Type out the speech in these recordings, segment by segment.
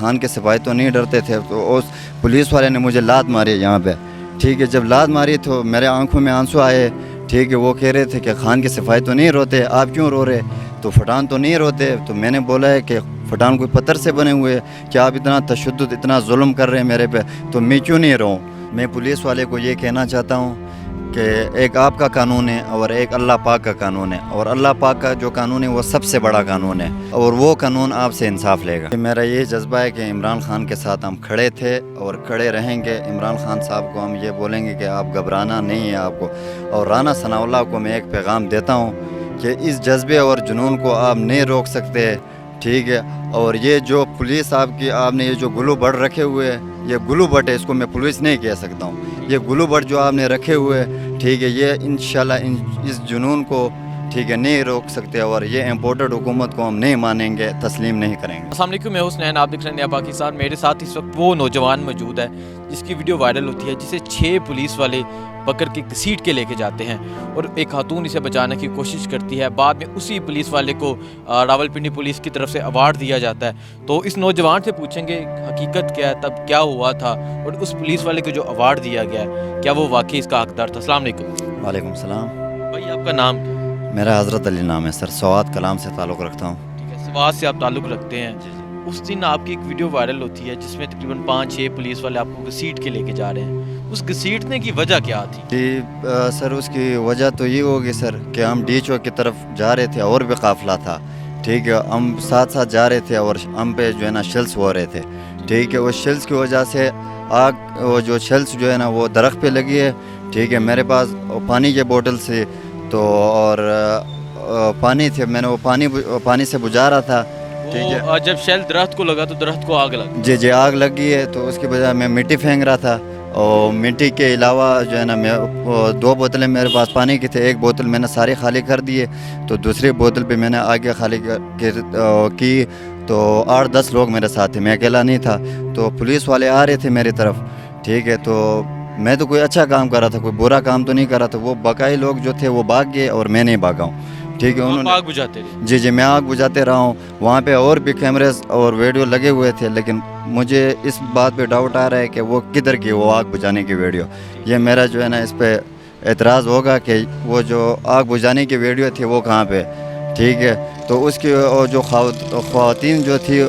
خان کے سپاہی تو نہیں ڈرتے تھے، تو اس پولیس والے نے مجھے لات ماری یہاں پہ، ٹھیک ہے. جب لات ماری تو میرے آنکھوں میں آنسو آئے، ٹھیک ہے. وہ کہہ رہے تھے کہ خان کے سپاہی تو نہیں روتے، آپ کیوں رو رہے؟ تو پٹھان تو نہیں روتے. تو میں نے بولا ہے کہ پٹھان کوئی پتھر سے بنے ہوئے کہ آپ اتنا تشدد اتنا ظلم کر رہے ہیں میرے پہ، تو میں کیوں نہیں رہوں. میں پولیس والے کو یہ کہنا چاہتا ہوں کہ ایک آپ کا قانون ہے اور ایک اللہ پاک کا قانون ہے، اور اللہ پاک کا جو قانون ہے وہ سب سے بڑا قانون ہے، اور وہ قانون آپ سے انصاف لے گا. میرا یہ جذبہ ہے کہ عمران خان کے ساتھ ہم کھڑے تھے اور کھڑے رہیں گے. عمران خان صاحب کو ہم یہ بولیں گے کہ آپ گھبرانا نہیں ہے آپ کو. اور رانا ثناء اللہ کو میں ایک پیغام دیتا ہوں کہ اس جذبے اور جنون کو آپ نہیں روک سکتے، ٹھیک ہے. اور یہ جو پولیس آپ نے یہ جو گلو بڑ رکھے ہوئے، یہ گلو بٹ ہے، اس کو میں پولیس نہیں کہہ سکتا ہوں. یہ گلو بٹ جو آپ نے رکھے ہوئے، ٹھیک ہے، یہ انشاءاللہ اس جنون کو، ٹھیک ہے، نہیں روک سکتے، اور یہ امپورٹڈ حکومت کو ہم نہیں مانیں گے، تسلیم نہیں کریں گے. السلام علیکم، میں حسنین، آپ دیکھ رہے ہیں نیا پاکستان. میرے ساتھ اس وقت وہ نوجوان موجود ہے جس کی ویڈیو وائرل ہوتی ہے، جسے 6 پولیس والے پکڑ کے گھسیٹ کے لے کے جاتے ہیں اور ایک خاتون اسے بچانے کی کوشش کرتی ہے. بعد میں اسی پولیس والے کو راولپنڈی پولیس کی طرف سے ایوارڈ دیا جاتا ہے. تو اس نوجوان سے پوچھیں گے حقیقت کیا ہے، تب کیا ہوا تھا، اور اس پولیس والے کو جو ایوارڈ دیا گیا ہے کیا وہ واقعی اس کا حقدار تھا. السلام علیکم. وعلیکم السلام. بھائی آپ کا نام کیا؟ میرا حضرت علی نام ہے سر، سوات کلام سے تعلق رکھتا ہوں. ٹھیک ہے، سوات سے آپ تعلق رکھتے ہیں. اس دن آپ کی ایک ویڈیو وائرل ہوتی ہے جس میں تقریباً 5-6 پولیس والے آپ کو گھسیٹ کے لے کے جا رہے ہیں. اس گھسیٹنے کی وجہ کیا تھی؟ جی سر، اس کی وجہ تو یہ ہوگی سر کہ ہم ڈی چوک کی طرف جا رہے تھے اور بھی قافلہ تھا، ٹھیک ہے. ہم ساتھ ساتھ جا رہے تھے اور ہم پہ جو ہے نا شیلس ہو رہے تھے، ٹھیک ہے. اس شیلس کی وجہ سے وہ جو شیلس جو ہے نا وہ درخت پہ لگی ہے، ٹھیک ہے. میرے پاس پانی کے بوٹل سے تو اور پانی تھے، میں نے وہ پانی سے بجھا رہا تھا، ٹھیک ہے. جب شیل درخت کو لگا تو درخت کو آگ لگی؟ جی آگ لگی ہے. تو اس کی وجہ میں مٹی پھینک رہا تھا، اور مٹی کے علاوہ جو ہے نا 2 بوتلیں میرے پاس پانی کی تھے. ایک بوتل میں نے ساری خالی کر دیے، تو دوسری بوتل پہ میں نے آگے خالی کی. تو 8-10 لوگ میرے ساتھ تھے، میں اکیلا نہیں تھا. تو پولیس والے آ رہے تھے میری طرف، ٹھیک ہے. تو میں تو کوئی اچھا کام کر رہا تھا، کوئی برا کام تو نہیں کر رہا تھا. وہ بقائی لوگ جو تھے وہ بھاگ گئے اور میں نہیں بھاگا ہوں، ٹھیک ہے. انہوں نے آگ بجھاتے رہے؟ جی میں آگ بجھاتے رہا ہوں. وہاں پہ اور بھی کیمرز اور ویڈیو لگے ہوئے تھے، لیکن مجھے اس بات پہ ڈاؤٹ آ رہا ہے کہ وہ کدھر کی وہ آگ بجھانے کی ویڈیو. یہ میرا جو ہے نا اس پہ اعتراض ہوگا کہ وہ جو آگ بجھانے کی ویڈیو تھی وہ کہاں پہ، ٹھیک ہے. تو اس کی جو خواتین جو تھی،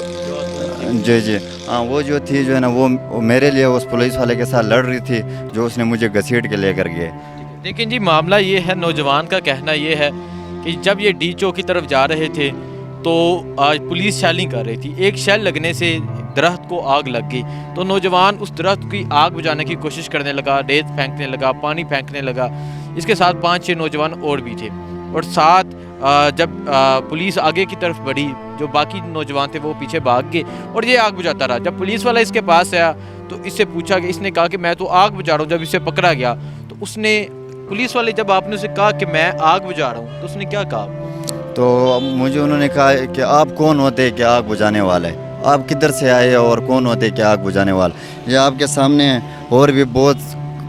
جی ہاں، وہ جو تھی جو ہے نا وہ میرے لیے اس پولیس والے کے ساتھ لڑ رہی تھی جو اس نے مجھے گھسیٹ کے لے کر گئے. لیکن جی معاملہ یہ ہے، نوجوان کا کہنا یہ ہے کہ جب یہ ڈی چوک کی طرف جا رہے تھے تو آج پولیس شیلنگ کر رہی تھی. ایک شیل لگنے سے درخت کو آگ لگ گئی، تو نوجوان اس درخت کی آگ بجھانے کی کوشش کرنے لگا، ریت پھینکنے لگا، پانی پھینکنے لگا. اس کے ساتھ 5-6 نوجوان اور بھی تھے، اور ساتھ جب پولیس آگے کی طرف بڑھی، جو باقی نوجوان تھے وہ پیچھے بھاگ گئے اور یہ آگ بجھاتا رہا. جب پولیس والا اس کے پاس آیا تو اس سے پوچھا کہ اس نے کہا کہ میں تو آگ بجھا رہا ہوں. جب اسے پکڑا گیا تو اس نے، پولیس والے جب آپ نے اسے کہا کہ میں آگ بجھا رہا ہوں، تو اس نے کیا کہا؟ تو مجھے انہوں نے کہا کہ آپ کون ہوتے کہ آگ بجھانے والے، آپ کدھر سے آئے اور کون ہوتے کہ آگ بجھانے والے. یہ آپ کے سامنے ہیں، اور بھی بہت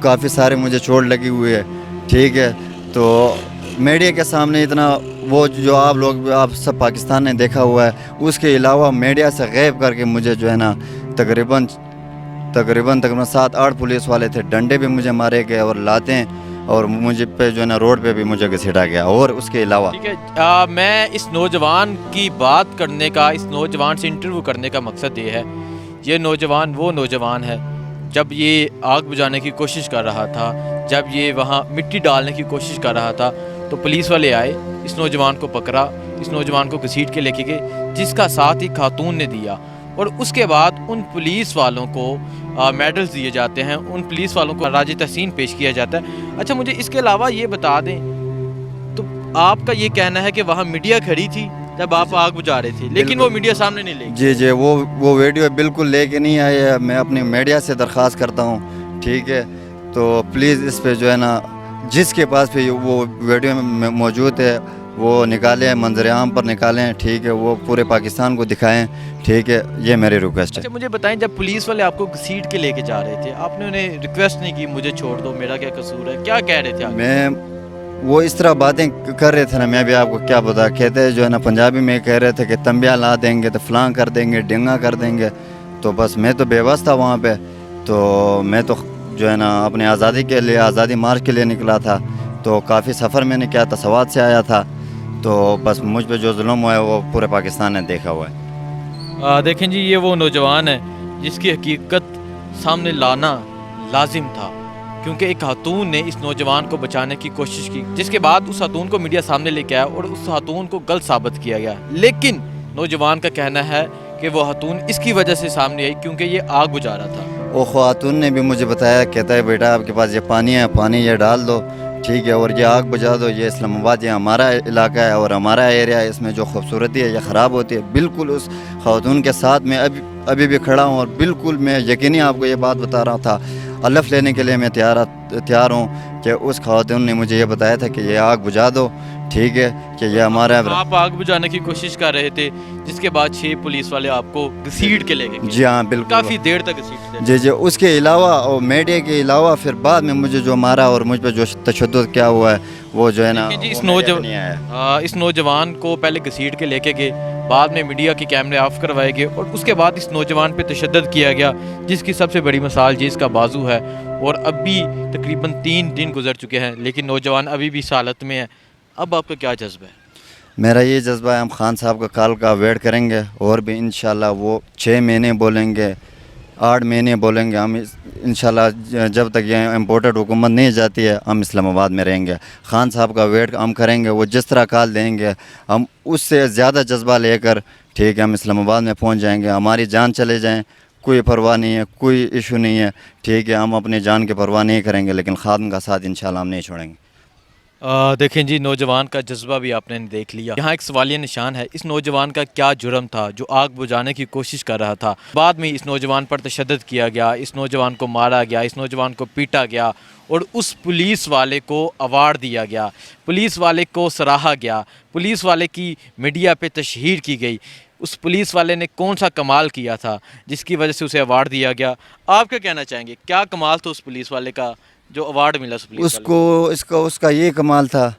کافی سارے مجھے چوٹ لگی ہوئی ہے، ٹھیک ہے. تو میڈیا کے سامنے اتنا وہ جو آپ سب پاکستان نے دیکھا ہوا ہے، اس کے علاوہ میڈیا سے غائب کر کے مجھے جو ہے نا تقریباً 7-8 پولیس والے تھے. ڈنڈے بھی مجھے مارے گئے اور لاتیں، اور مجھے پہ جو ہے نا روڈ پہ بھی مجھے گھسیٹا گیا. اور اس کے علاوہ ٹھیک ہے، میں اس نوجوان کی بات کرنے کا، اس نوجوان سے انٹرویو کرنے کا مقصد یہ ہے، یہ نوجوان وہ نوجوان ہے جب یہ آگ بجھانے کی کوشش کر رہا تھا، جب یہ وہاں مٹی ڈالنے کی کوشش کر رہا تھا، تو پولیس والے آئے، اس نوجوان کو پکڑا، اس نوجوان کو گھسیٹ کے لے کے گئے، جس کا ساتھ ایک خاتون نے دیا. اور اس کے بعد ان پولیس والوں کو میڈلز دیے جاتے ہیں، ان پولیس والوں کو راج تحسین پیش کیا جاتا ہے. اچھا مجھے اس کے علاوہ یہ بتا دیں، تو آپ کا یہ کہنا ہے کہ وہاں میڈیا کھڑی تھی جب آپ آگ بجھا رہے تھے، لیکن وہ میڈیا سامنے نہیں لے گئی؟ جی وہ ویڈیو بالکل لے کے نہیں آئی ہے. میں اپنی میڈیا سے درخواست کرتا ہوں، ٹھیک ہے. تو پلیز اس پہ جو ہے نا جس کے پاس بھی وہ ویڈیو میں موجود ہے وہ نکالیں، منظر عام پر نکالیں، ٹھیک ہے. وہ پورے پاکستان کو دکھائیں، ٹھیک ہے. یہ میری ریکویسٹ ہے. اچھا مجھے بتائیں، جب پولیس والے آپ کو گھسیٹ کے لے کے جا رہے تھے، آپ نے انہیں ریکویسٹ نہیں کی مجھے چھوڑ دو، میرا کیا قصور ہے، کیا کہہ رہے تھے آپ؟ وہ اس طرح باتیں کر رہے تھے نا، میں بھی آپ کو کیا بتا، کہتے جو ہے نا پنجابی میں کہہ رہے تھے کہ تنبیہ لا دیں گے تو فلاں کر دیں گے، ڈنگا کر دیں گے. تو بس میں تو بے بس تھا وہاں پہ. تو میں تو جو ہے نا اپنے آزادی کے لیے, آزادی مارچ کے لیے نکلا تھا. تو کافی سفر میں نے کیا تھا, سوات سے آیا تھا. تو بس مجھ پہ جو ظلم ہوا ہے وہ پورے پاکستان نے دیکھا ہوا ہے. دیکھیں جی, یہ وہ نوجوان ہے جس کی حقیقت سامنے لانا لازم تھا, کیونکہ ایک خاتون نے اس نوجوان کو بچانے کی کوشش کی, جس کے بعد اس خاتون کو میڈیا سامنے لے کے آیا اور اس خاتون کو غلط ثابت کیا گیا. لیکن نوجوان کا کہنا ہے کہ وہ خاتون اس کی وجہ سے سامنے آئی کیونکہ یہ آگ بجھا رہا تھا. وہ خاتون نے بھی مجھے بتایا, کہتا ہے بیٹا آپ کے پاس یہ پانی ہے, پانی یہ ڈال دو, ٹھیک ہے, اور یہ آگ بجھا دو. یہ اسلام آباد, یہ ہمارا علاقہ ہے اور ہمارا ایریا ہے, اس میں جو خوبصورتی ہے یہ خراب ہوتی ہے. بالکل اس خاتون کے ساتھ میں ابھی بھی کھڑا ہوں, اور بالکل میں یقینی آپ کو یہ بات بتا رہا تھا, حلف لینے کے لیے میں تیار ہوں کہ اس خاتون نے مجھے یہ بتایا تھا کہ یہ آگ بجھا دو, ٹھیک ہے, کہ یہ ہمارا. آپ آگ بجھانے کی کوشش کر رہے تھے, جس کے بعد 6 پولیس والے آپ کو گھسیٹ کے لے گئے. جی ہاں بالکل, کافی دیر تک گھسیٹتے. جی, اس کے علاوہ اور میڈیا کے علاوہ پھر بعد میں مجھے جو مارا اور مجھ پہ جو تشدد کیا ہوا ہے وہ جو ہے نا جی, اس نوجوان کو پہلے گھسیٹ کے لے کے گئے, بعد میں میڈیا کے کیمرے آف کروائے گئے, اور اس کے بعد اس نوجوان پہ تشدد کیا گیا, جس کی سب سے بڑی مثال جس کا بازو ہے. اور اب بھی تقریباً 3 دن گزر چکے ہیں لیکن نوجوان ابھی بھی اس حالت میں ہے. اب آپ کا کیا جذبہ ہے؟ میرا یہ جذبہ ہے, ہم خان صاحب کا کال کا ویٹ کریں گے, اور بھی انشاءاللہ وہ 6 مہینے بولیں گے, 8 مہینے بولیں گے. ہم انشاءاللہ جب تک یہ امپورٹڈ حکومت نہیں جاتی ہے ہم اسلام آباد میں رہیں گے. خان صاحب کا ویٹ ہم کریں گے, وہ جس طرح کال دیں گے ہم اس سے زیادہ جذبہ لے کر, ٹھیک ہے, ہم اسلام آباد میں پہنچ جائیں گے. ہماری جان چلے جائیں کوئی پرواہ نہیں ہے, کوئی ایشو نہیں ہے, ٹھیک ہے, ہم اپنی جان کی پرواہ نہیں کریں گے, لیکن خادم کا ساتھ انشاءاللہ ہم نہیں چھوڑیں گے. دیکھیں جی, نوجوان کا جذبہ بھی آپ نے دیکھ لیا. یہاں ایک سوالیہ نشان ہے, اس نوجوان کا کیا جرم تھا جو آگ بجھانے کی کوشش کر رہا تھا؟ بعد میں اس نوجوان پر تشدد کیا گیا, اس نوجوان کو مارا گیا, اس نوجوان کو پیٹا گیا, اور اس پولیس والے کو ایوارڈ دیا گیا, پولیس والے کو سراہا گیا, پولیس والے کی میڈیا پہ تشہیر کی گئی. اس پولیس والے نے کون سا کمال کیا تھا جس کی وجہ سے اسے ایوارڈ دیا گیا؟ آپ کیا کہنا چاہیں گے, کیا کمال تھا اس پولیس والے کا جو ایوارڈ ملا اس پولیس والے؟ اس کا یہ کمال تھا,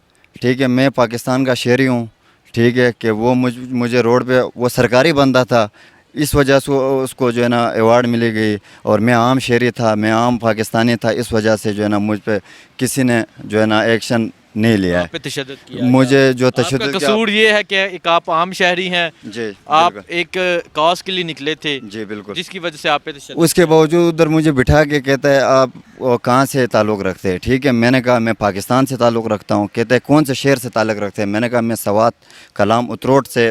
ٹھیک ہے, میں پاکستان کا شہری ہوں, ٹھیک ہے, کہ وہ مجھے روڈ پہ, وہ سرکاری بندہ تھا, اس وجہ سے اس کو جو ہے نا ایوارڈ ملی گئی, اور میں عام شہری تھا, میں عام پاکستانی تھا, اس وجہ سے جو ہے نا مجھ پہ کسی نے جو ہے نا ایکشن نہیں لیا ہے. تشدد کیا مجھے جو آپ کا تشدد قصور یہ ہے کہ ایک آپ عام شہری ہیں, جی آپ ایک کاز کے لیے نکلے تھے, جی بالکل, جس کی وجہ سے آپ پہ تشدد. اس کے باوجود ادھر مجھے بٹھا کے کہتا ہے آپ کہاں سے تعلق رکھتے ہیں, ٹھیک ہے, میں نے کہا میں پاکستان سے تعلق رکھتا ہوں. کہتا ہے کون سے شہر سے تعلق رکھتے ہیں؟ میں نے کہا میں سوات کلام اتروٹ سے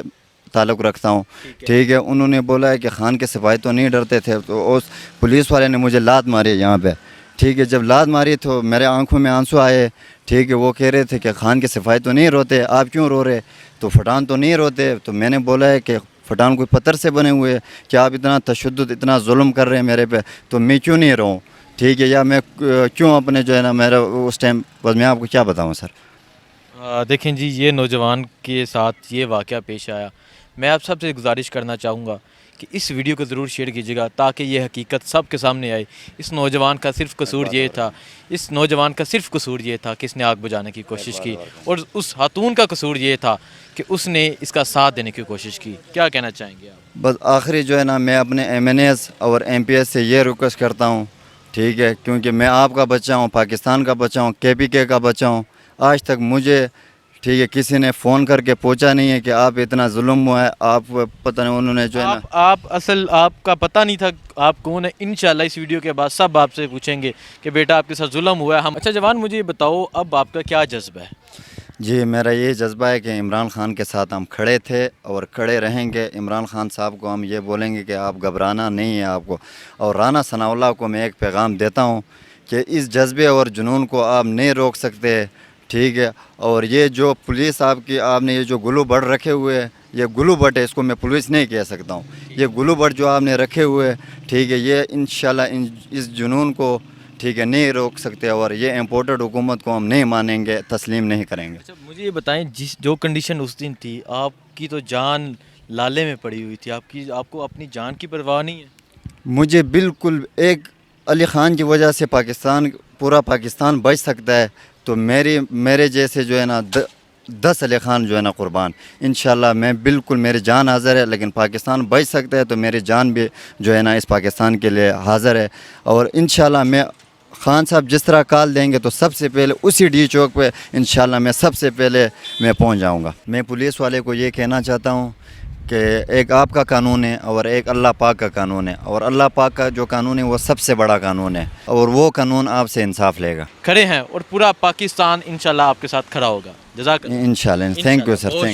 تعلق رکھتا ہوں, ٹھیک ہے. انہوں نے بولا ہے کہ خان کے سپاہی تو نہیں ڈرتے تھے, تو اس پولیس والے نے مجھے لات ماری یہاں پہ, ٹھیک ہے. جب لات ماری تو میرے آنکھوں میں آنسو آئے, ٹھیک ہے. وہ کہہ رہے تھے کہ خان کے سپاہی تو نہیں روتے, آپ کیوں رو رہے؟ تو پٹھان تو نہیں روتے. تو میں نے بولا ہے کہ پٹھان کوئی پتھر سے بنے ہوئے, کہ آپ اتنا تشدد اتنا ظلم کر رہے ہیں میرے پہ, تو میں کیوں نہیں رہوں, ٹھیک ہے, یا میں کیوں اپنے جو ہے نا میرا اس ٹائم, بس میں آپ کو کیا بتاؤں سر. دیکھیں جی, یہ نوجوان کے ساتھ یہ واقعہ پیش آیا. میں آپ سب سے گزارش کرنا چاہوں گا کہ اس ویڈیو کو ضرور شیئر کیجیے گا تاکہ یہ حقیقت سب کے سامنے آئے. اس نوجوان کا صرف قصور یہ تھا, کہ اس نے آگ بجھانے کی کوشش کی, اور اس خاتون کا قصور یہ تھا کہ اس نے اس کا ساتھ دینے کی کوشش کی. کیا کہنا چاہیں گے آپ؟ بس آخری جو ہے نا میں اپنے ایم این ایز اور ایم پی ایس سے یہ ریکویسٹ کرتا ہوں, ٹھیک ہے, کیونکہ میں آپ کا بچہ ہوں, پاکستان کا بچہ ہوں, کے پی کے کا بچہ ہوں. آج تک مجھے, ٹھیک ہے, کسی نے فون کر کے پوچھا نہیں ہے کہ آپ اتنا ظلم ہوا ہے, آپ پتہ نہیں انہوں نے جو ہے نا, آپ کا پتہ نہیں تھا آپ کون ہے. انشاءاللہ اس ویڈیو کے بعد سب آپ سے پوچھیں گے کہ بیٹا آپ کے ساتھ ظلم ہوا ہے. اچھا جوان, مجھے یہ بتاؤ اب آپ کا کیا جذبہ ہے؟ جی میرا یہ جذبہ ہے کہ عمران خان کے ساتھ ہم کھڑے تھے اور کھڑے رہیں گے. عمران خان صاحب کو ہم یہ بولیں گے کہ آپ گھبرانا نہیں ہے آپ کو. اور رانا ثناء اللہ کو میں ایک پیغام دیتا ہوں کہ اس جذبے اور جنون کو آپ نہیں روک سکتے, ٹھیک ہے. اور یہ جو پولیس آپ نے یہ جو گلو بڑ رکھے ہوئے, یہ گلو بٹ ہے, اس کو میں پولیس نہیں کہہ سکتا ہوں, یہ گلو بٹ جو آپ نے رکھے ہوئے, ٹھیک ہے, یہ انشاءاللہ اس جنون کو, ٹھیک ہے, نہیں روک سکتے, اور یہ امپورٹڈ حکومت کو ہم نہیں مانیں گے, تسلیم نہیں کریں گے. اچھا مجھے یہ بتائیں, جو کنڈیشن اس دن تھی, آپ کی تو جان لالے میں پڑی ہوئی تھی, آپ کو اپنی جان کی پرواہ نہیں ہے؟ مجھے بالکل, ایک علی خان کی وجہ سے پورا پاکستان بچ سکتا ہے, تو میرے جیسے جو ہے نا 10 علی خان جو ہے نا قربان انشاءاللہ میں بالکل میری جان حاضر ہے لیکن پاکستان بچ سکتا ہے تو میری جان بھی جو ہے نا اس پاکستان کے لیے حاضر ہے اور انشاءاللہ میں خان صاحب جس طرح کال دیں گے تو سب سے پہلے اسی ڈی چوک پہ انشاءاللہ میں سب سے پہلے میں پہنچ جاؤں گا. میں پولیس والے کو یہ کہنا چاہتا ہوں کہ ایک آپ کا قانون ہے اور ایک اللہ پاک کا قانون ہے اور اللہ پاک کا جو قانون ہے وہ سب سے بڑا قانون ہے اور وہ قانون آپ سے انصاف لے گا. کھڑے ہیں اور پورا پاکستان انشاءاللہ آپ کے ساتھ کھڑا ہوگا. جزاک اللہ. انشاءاللہ. Thank you sir. تھینک